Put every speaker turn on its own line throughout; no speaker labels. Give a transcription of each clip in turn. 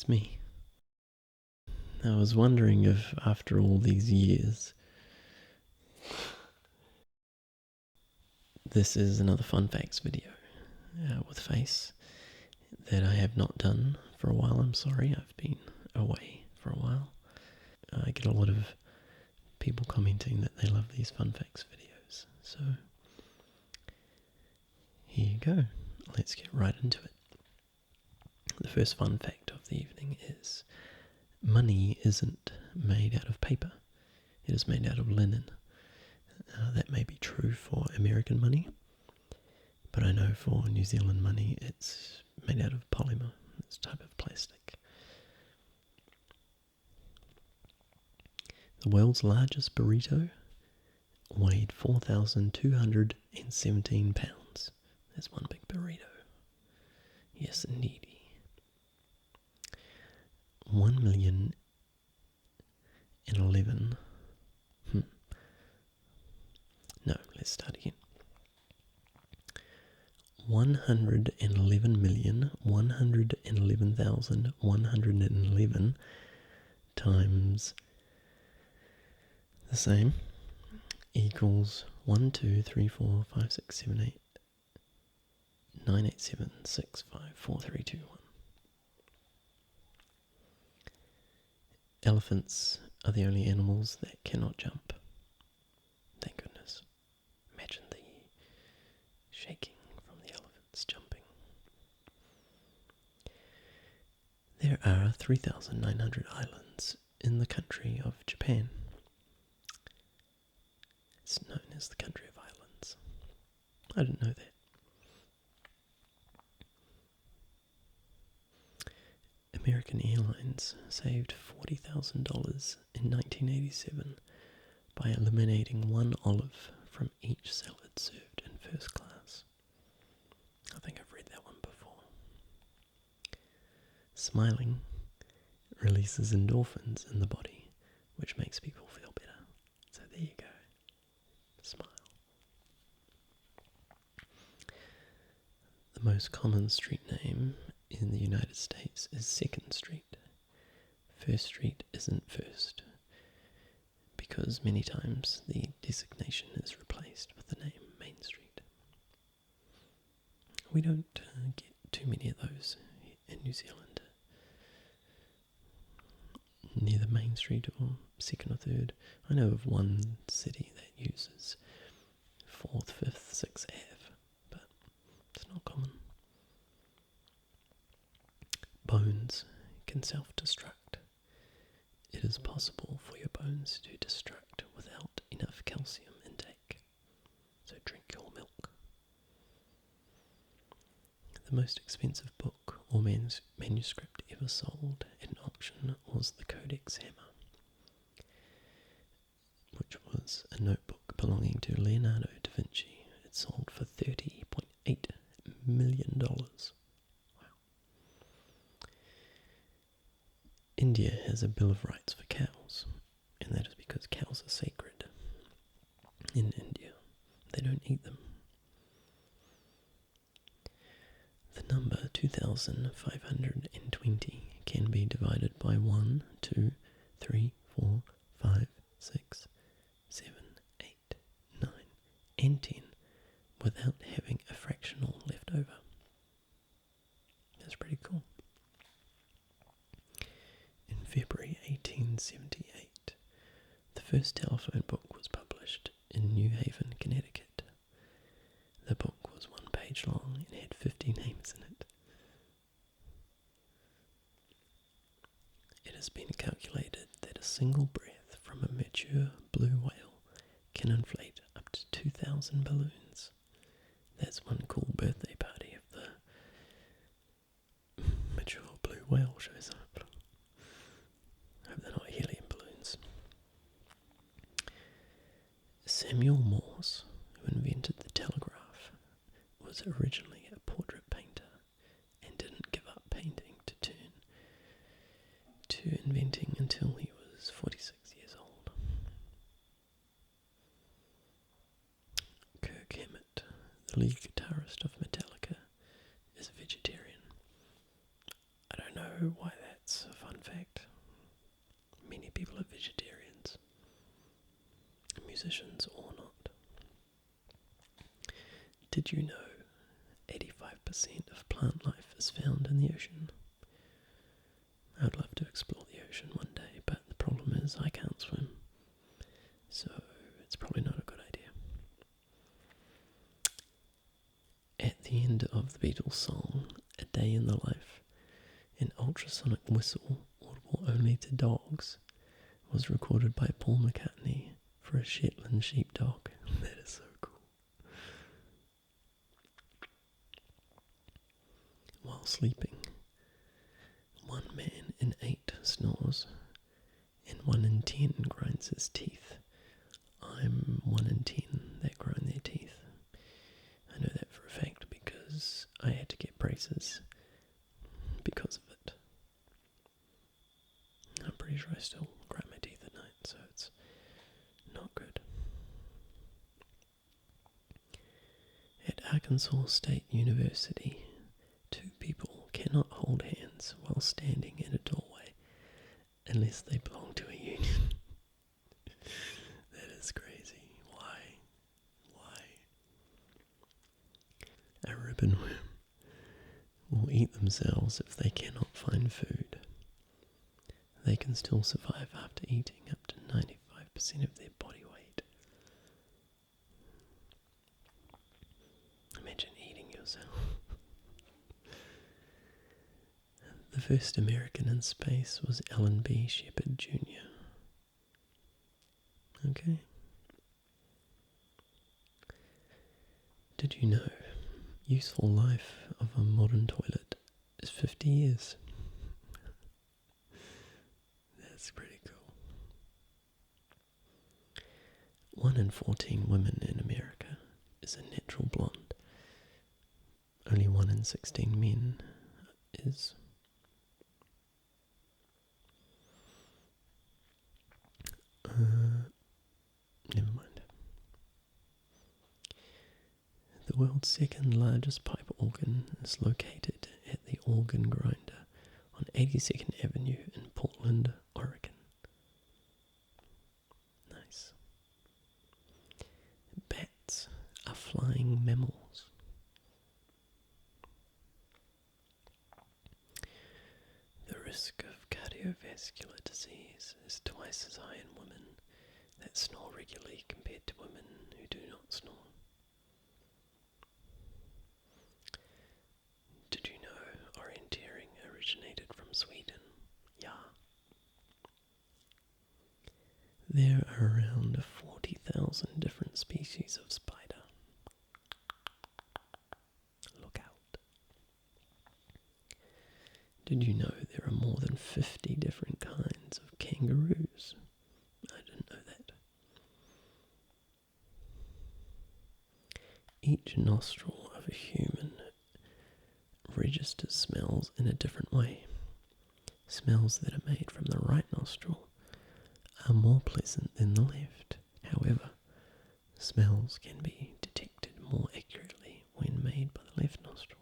it's me. I was wondering if, after all these years, this is another fun facts video with Face that I have not done for a while. I'm sorry, I've been away for a while. I get a lot of people commenting that they love these fun facts videos. So, here you go. Let's get right into it. The first fun fact of the evening is money isn't made out of paper. It is made out of linen. That may be true for American money, but I know for New Zealand money it's made out of polymer. It's a type of plastic. The world's largest burrito weighed 4,217 pounds. That's one big burrito. Yes, indeedy. 1,011,000. No, let's start again. 111,111,111 times the same equals 1, 2, 3, 4, 5, 6, 7, 8, 9, 8, 7, 6, 5, 4, 3, 2, 1. Elephants are the only animals that cannot jump. Thank goodness. Imagine the shaking from the elephants jumping. There are 3,900 islands in the country of Japan. It's known as the country of islands. I didn't know that. American Airlines saved $40,000 in 1987 by eliminating one olive from each salad served in first class. I think I've read that one before. Smiling releases endorphins in the body, which makes people feel better. So there you go. Smile. The most common street name in the United States is 2nd Street. First Street isn't first, because many times the designation is replaced with the name Main Street. We don't get too many of those in New Zealand. Neither Main Street or 2nd or 3rd. I know of one city that uses 4th, 5th, 6th Ave, but it's not common. Bones can self-destruct. It is possible for your bones to destruct without enough calcium intake. So drink your milk. The most expensive book or manuscript ever sold at an auction was the Codex Hammer, which was a notebook belonging to Leonardo da Vinci. It sold for $30.8 million. India has a Bill of Rights for cows, and that is because cows are sacred in India. They don't eat them. The number 2,520 can be divided by 1, 2, 3, 4, 5, 6, 7, 8, 9, and 10 without having a fractional left over. That's pretty cool. In February 1878, the first telephone book was published in New Haven, Connecticut. The book was 1 page long and had 50 names in it. It has been calculated that a single breath from a mature blue whale can inflate up to 2,000 balloons. That's one cool birthday party if the mature blue whale shows up. I hope they're not helium balloons. Samuel Morse, who invented the telegraph, was originally a portrait painter and didn't give up painting to turn to inventing until he was 46 years old. Kirk Hammett, the lead guitarist of Metallica, is a vegetarian. I don't know why that's musicians or not. Did you know 85% of plant life is found in the ocean? I would love to explore the ocean one day, but the problem is I can't swim, so it's probably not a good idea. At the end of the Beatles song, A Day in the Life, an ultrasonic whistle, audible only to dogs, was recorded by Paul McCartney for a Shetland sheepdog. That is so cool. While sleeping, 1 man in 8 snores, and 1 in 10 grinds his teeth. I'm 1 in 10 that grind their teeth. I know that for a fact because I had to get braces because of it. I'm pretty sure I still grind my teeth at night, so it's not good. At Arkansas State University, 2 people cannot hold hands while standing in a doorway unless they belong to a union. That is crazy. Why? A ribbon worm will eat themselves if they cannot find food. They can still survive after eating up to 95% of their body weight. Imagine eating yourself. The first American in space was Alan B. Shepard Jr. Okay. Did you know useful life of a modern toilet is 50 years? That's pretty cool. 1 in 14 women in America is a natural blonde. Only 1 in 16 men is. Never mind. The world's second largest pipe organ is located at the Organ Grinder on 82nd Avenue in Portland, Oregon. Nice. Bats are flying mammals. The risk of cardiovascular disease is twice as high in women that snore regularly compared to women who do not snore. Did you know orienteering originated from Sweden? Yeah. There are around 40,000 different species of spider. Look out. Did you know there are more than 50 different kinds of kangaroos? I didn't know that. Each nostril of a human registers smells in a different way. Smells that are made from the right nostril are more pleasant than the left. However, smells can be detected more accurately when made by the left nostril.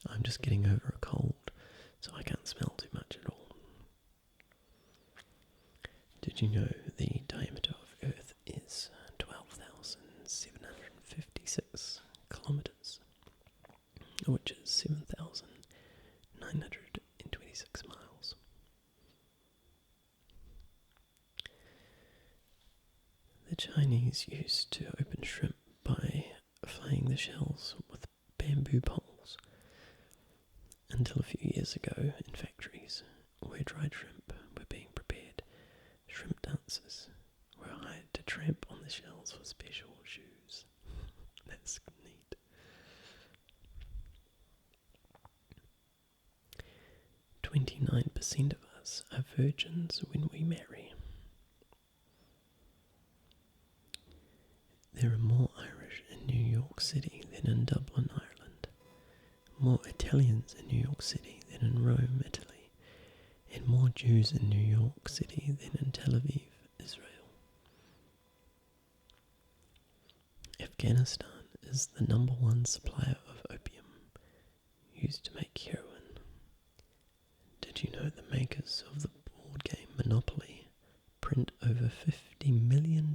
I'm just getting over a cold, so I can't smell too much at all. Did you know the diameter of Earth is 12,756 kilometers, which is 7,926 miles? The Chinese used to open shrimp by flaying the shells with bamboo poles, until a few years ago in factories where dried shrimp were being prepared. Shrimp dancers were hired to tramp on the shells with special shoes. That's neat. 29% of us are virgins when we marry. There are more Irish in New York City than in Dublin, Ireland. More Italians in New York City than in Rome, Italy. And more Jews in New York City than in Tel Aviv, Israel. Afghanistan is the #1 supplier of opium used to make heroin. Did you know the makers of the board game Monopoly print over $50 million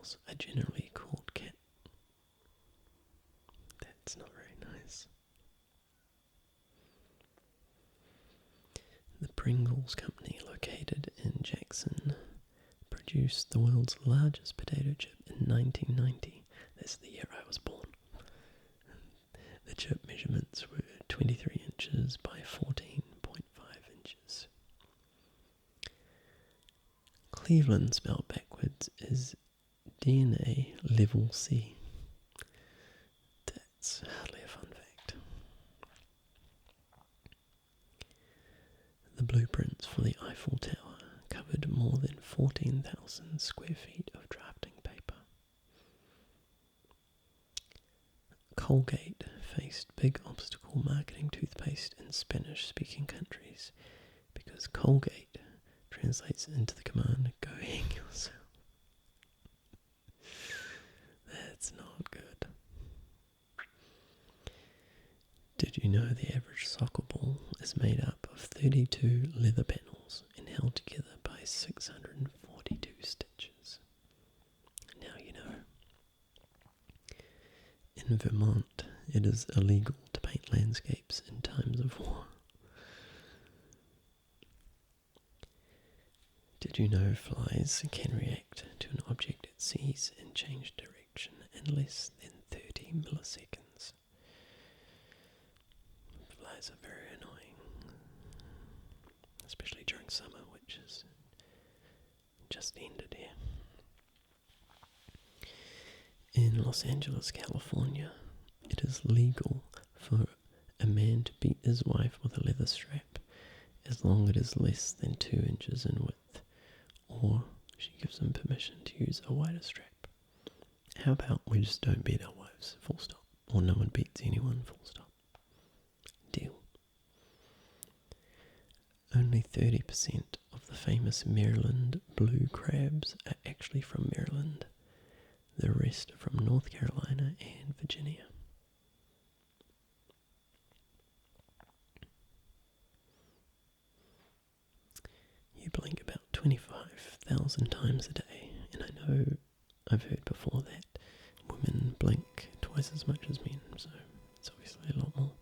females are generally called cat. That's not very nice. The Pringles company, located in Jackson, produced the world's largest potato chip in 1990. That's the year I was born. The chip measurements were 23 inches by 14.5 inches. Cleveland, spelled backwards, is DNA level C. That's hardly a fun fact. The blueprints for the Eiffel Tower covered more than 14,000 square feet of drafting paper. Colgate faced big obstacle marketing toothpaste in Spanish-speaking countries because Colgate translates into the command, go hang yourself. That's not good. Did you know the average soccer ball is made up of 32 leather panels and held together by 642 stitches? Now you know. In Vermont, it is illegal to paint landscapes in times of war. Did you know flies can react to an object it sees and change direction in less than 30 milliseconds? Flies are very annoying, especially during summer, which is just ended here. In Los Angeles, California, it is legal for a man to beat his wife with a leather strap as long as it is less than 2 inches in width, or she gives him permission to use a wider strap. How about we just don't beat our wives, full stop, or no one beats anyone, full stop. Deal. Only 30% of the famous Maryland blue crabs are actually from Maryland. The rest are from North Carolina and Virginia. You blink about 25,000 times a day, and I know I've heard before that women blink twice as much as men, so it's obviously a lot more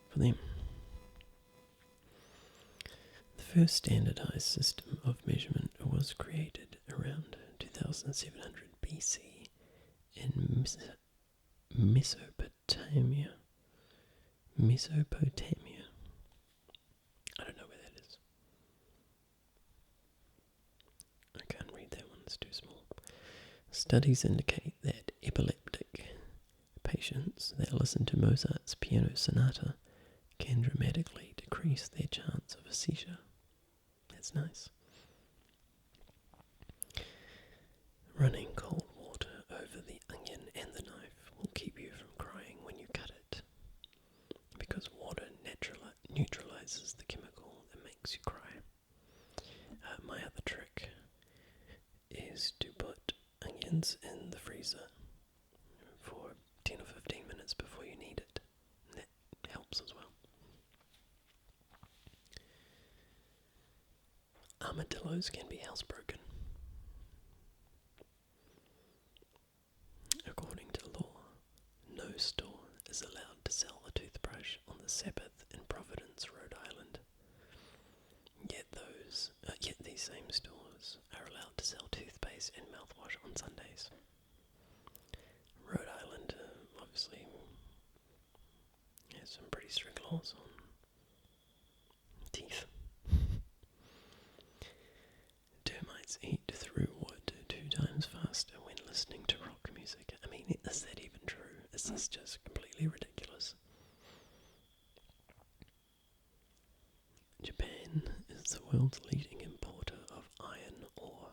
for them. The first standardized system of measurement was created around 2700 BC in Mesopotamia. I don't know where that is. I can't read that one, it's too small. Studies indicate that epileptic patients that listen to Mozart's piano sonata can dramatically decrease their chance of a seizure. That's nice. Running cold water over the onion and the knife will keep you from crying when you cut it, because water neutralizes the chemical that makes you cry. My other trick is to put onions in the freezer for 10 or 15 minutes before you need it. And that helps as well. Armadillos can be housebroken. According to law, no store is allowed to sell a toothbrush on the Sabbath in Providence, Rhode Island. Yet these same stores are allowed to sell toothpaste and mouthwash on Sundays. Rhode Island obviously has some pretty strict laws on teeth. Termites eat through wood 2 times faster when listening to rock music. I mean, is that even true? Is this just completely ridiculous? Japan is the world's leading importer of iron ore.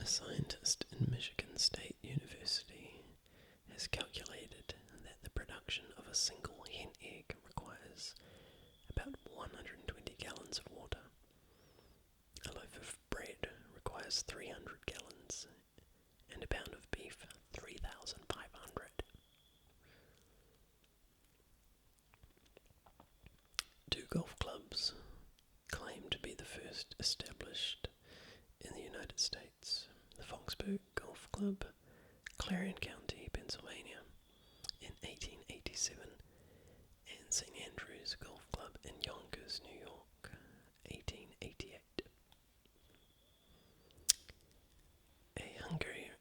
A scientist in Michigan State University has calculated that the production of a single hen egg requires about 120 gallons of water. A loaf of bread requires 300 gallons, and a pound of beef 3,500. 2 golf clubs claim to be the first established Club, Clarion County, Pennsylvania, in 1887, and St. Andrew's Golf Club in Yonkers, New York, 1888. A Hungarian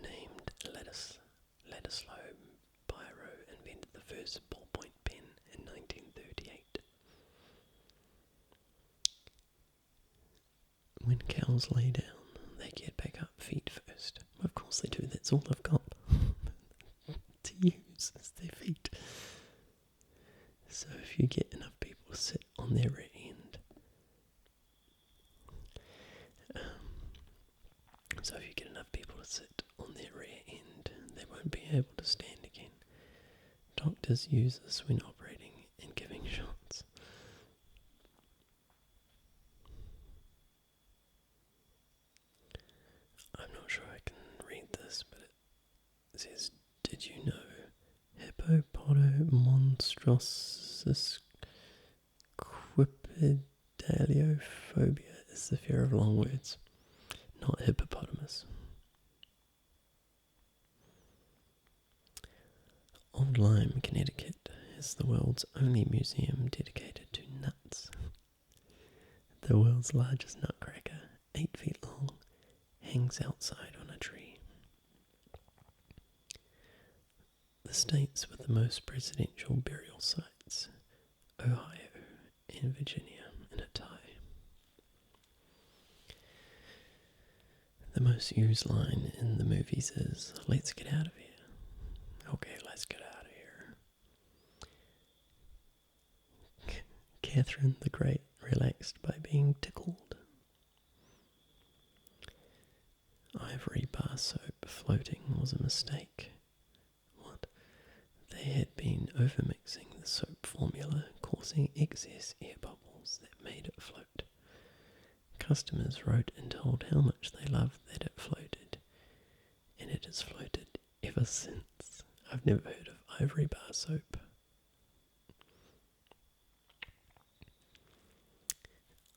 named Ladislav Biro invented the first ballpoint pen in 1938. When cows lay down, they get back up feet first. Of course they do, that's all they've got to use is their feet. So if you get enough people to sit on their rear end, they won't be able to stand again. Doctors use this when operating and giving shots. I'm not sure I can read this, but it says, did you know hippopotomonstros quipedaliophobia is the fear of long words, not hippopotamus. Old Lyme, Connecticut is the world's only museum dedicated to nuts. The world's largest nutcracker, 8 feet long, hangs outside on a tree. The states with the most presidential burial sites, Ohio and Virginia, in a tie. The most used line in the movies is, "Let's get out of here." Okay, let's get out of here. Catherine the Great relaxed by being tickled. Ivory bar soap floating was a mistake. What? They had been overmixing the soap formula, causing excess air bubbles that made it float. Customers wrote and told how much they loved that it floated, and it has floated ever since. I've never heard of ivory bar soap.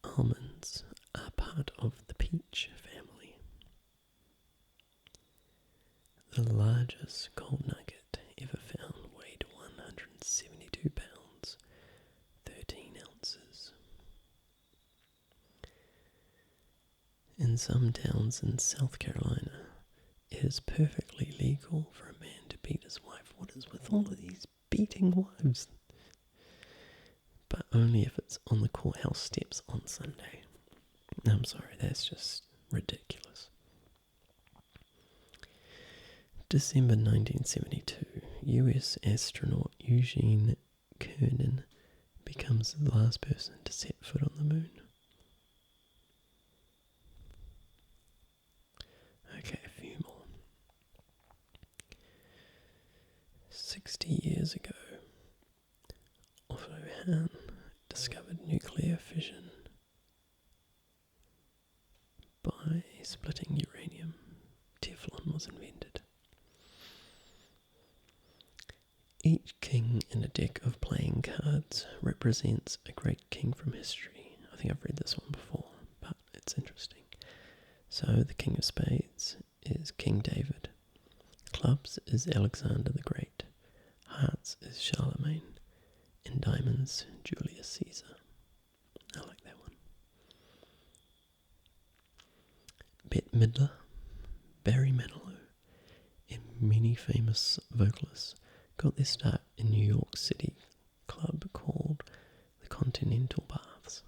Almonds are part of the peach family. The largest gold nugget ever found weighed 172 pounds, 13 ounces. In some towns in South Carolina, it is perfectly legal for a man to beat his wife. What is with all of these beating wives? But only if it's on the courthouse steps on Sunday. I'm sorry, that's just ridiculous. December 1972, US astronaut Eugene Cernan becomes the last person to set foot on the moon. Okay, a few more. 60 years ago, Otto Hahn discovered nuclear fission by splitting uranium. Teflon was invented. Each king in a deck of playing cards represents a great king from history. I think I've read this one before, but it's interesting. So the King of Spades is King David. Clubs is Alexander the Great. Hearts is Charlemagne. And diamonds, Julius Caesar. I like that one. Bette Midler, Barry Manilow, and many famous vocalists got their start in New York City club called the Continental Baths.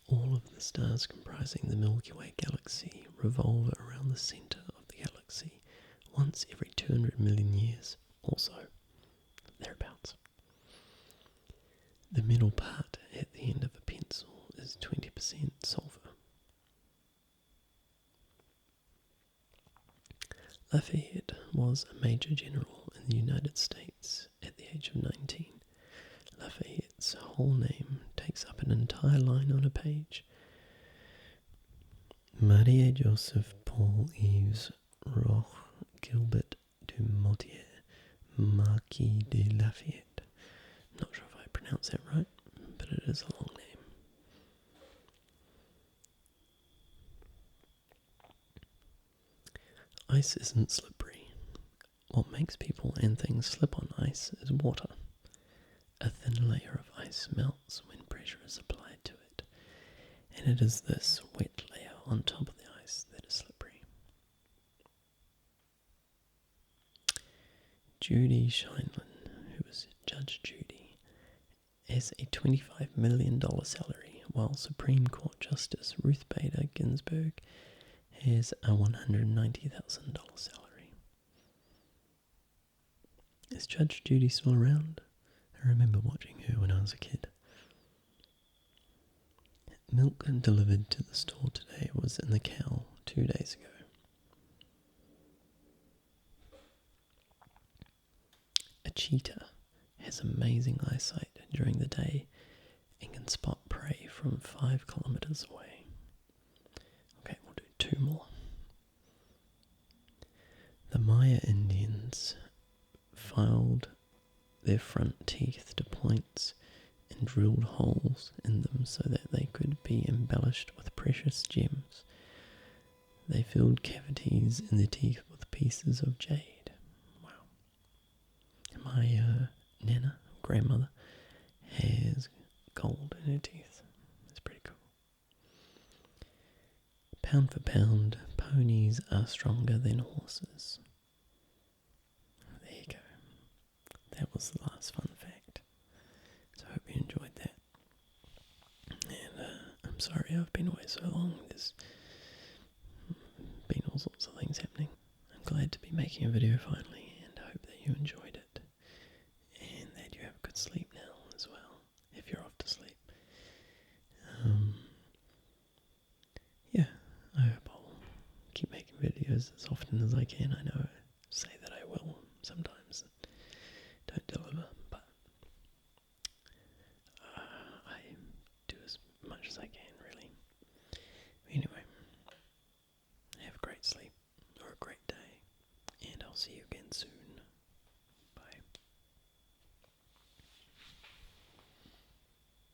All of the stars comprising the Milky Way galaxy revolve around the centre of the galaxy once every 200 million years or so, thereabouts. The middle part at the end of a pencil is 20% sulfur. Lafayette was a major general in the United States at the age of 19. Lafayette's whole name takes up an entire line on a page. Marie Joseph Paul Yves Roch Gilbert du Motier, Marquis de Lafayette. Not sure if I pronounced that right, but it is a long name. Ice isn't slippery. What makes people and things slip on ice is water. A thin layer of ice melts when pressure is applied to it, and it is this wet layer on top of the ice that is slippery. Judy Scheinlin, who was Judge Judy, has a $25 million salary, while Supreme Court Justice Ruth Bader Ginsburg has a $190,000 salary. Is Judge Judy still around? I remember watching her when I was a kid. Milk delivered to the store today was in the cow 2 days ago. A cheetah has amazing eyesight during the day and can spot prey from 5 kilometers away. Okay, we'll do 2 more. The Maya Indians filed their front teeth to points and drilled holes in them so that they could be embellished with precious gems. They filled cavities in their teeth with pieces of jade. Wow. My nana, grandmother, has gold in her teeth. That's pretty cool. Pound for pound, ponies are stronger than horses. There you go. That was the last fun fact. So I hope you enjoyed that. And I'm sorry I've been away so long. There's been all sorts of things happening. I'm glad to be making a video finally, and I hope that you enjoyed it. And that you have a good sleep now as well, if you're off to sleep. Yeah, I hope I'll keep making videos as often as I can. I know